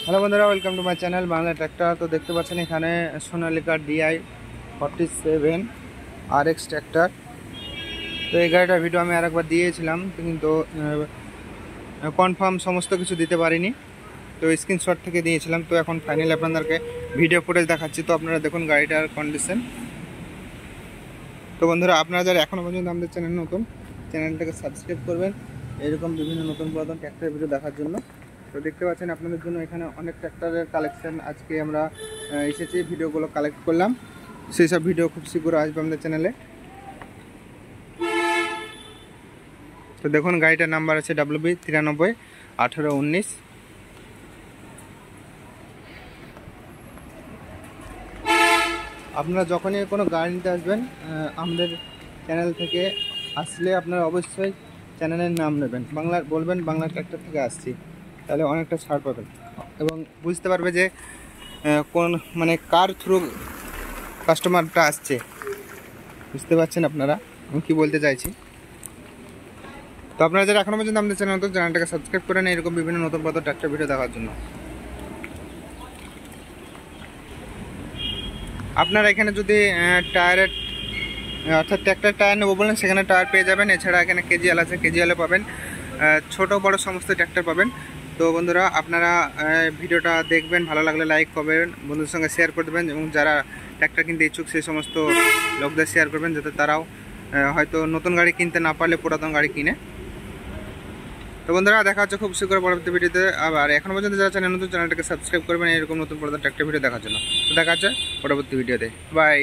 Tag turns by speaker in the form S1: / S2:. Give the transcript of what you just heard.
S1: Hello বন্ধুরা, welcome to my channel Bangla tractor. তো দেখতে পাচ্ছেন এখানে সোনালিকা DI 47 RX ট্র্যাক্টর। তো এই গাড়িটার ভিডিও আমি আরেকবার দিয়েছিলাম, কিন্তু কনফার্ম সমস্ত কিছু দিতে পারিনি। তো স্ক্রিনশট থেকে দিয়েছিলাম। তো এখন ফাইনালি আপনাদেরকে ভিডিও ফুটেজ দেখাচ্ছি। তো আপনারা দেখুন গাড়িটার কন্ডিশন। তো বন্ধুরা, আপনারা যারা এখনও পর্যন্ত আমাদের চ্যানেল নতুন, চ্যানেলটাকে সাবস্ক্রাইব করবেন এরকম বিভিন্ন নতুন পুরাতন ট্র্যাক্টরের ভিডিও দেখার জন্য। তো দেখতে পাচ্ছেন আপনাদের জন্য এখানে অনেক ট্র্যাক্টরের কালেকশন আজকে আমরা এসেছি, ভিডিওগুলো কালেক্ট করলাম। সেই সব ভিডিও খুব শীঘ্র আসবে আমাদের চ্যানেলে। তো দেখুন গাড়িটার নাম্বার আছে WB 93 18 19। আপনারা যখনই কোনো গাড়ি নিতে আসবেন আমাদের চ্যানেল থেকে আসলে আপনারা অবশ্যই চ্যানেলের নাম নেবেন, বলবেন বাংলা ট্র্যাক্টর থেকে আসছি, তাহলে অনেকটা ছাড় পাবেন এবং বুঝতে পারবে যে কোন কার থ্রু কাস্টমারটা আসছে। বুঝতে পারছেন আপনারা আমি কী বলতে চাইছি? তো আপনারা যারা এখনও পর্যন্ত আমাদের চ্যানেলটাকে সাবস্ক্রাইব করে নেন এরকম বিভিন্ন নতুন পথ ট্র্যাক্টর ভিডিও দেখার জন্য। আপনারা এখানে যদি টায়ারের অর্থাৎ ট্র্যাক্টর টায়ার নেবো বলেন, সেখানে টায়ার পেয়ে যাবেন। এছাড়া এখানে কেজিএল আছে, কেজিএলে পাবেন, ছোট বড় সমস্ত ট্র্যাক্টর পাবেন। তো বন্ধুরা, আপনারা ভিডিওটা দেখবেন, ভালো লাগলে লাইক করবেন, বন্ধুদের সঙ্গে শেয়ার করে দেবেন এবং যারা ট্র্যাক্টর কিনতে ইচ্ছুক সেই সমস্ত লোকদের শেয়ার করবেন, যাতে তারাও হয়তো নতুন গাড়ি কিনতে না পারলে পুরাতন গাড়ি কিনে। তো বন্ধুরা, দেখা হচ্ছে খুব শীঘ্র পরবর্তী ভিডিওতে। আবার এখনও পর্যন্ত যারা চ্যানেলটাকে সাবস্ক্রাইব করবেন এরকম নতুন পুরাতন ট্র্যাক্টর ভিডিও দেখার জন্য। তো দেখা হচ্ছে পরবর্তী ভিডিওতে। বাই।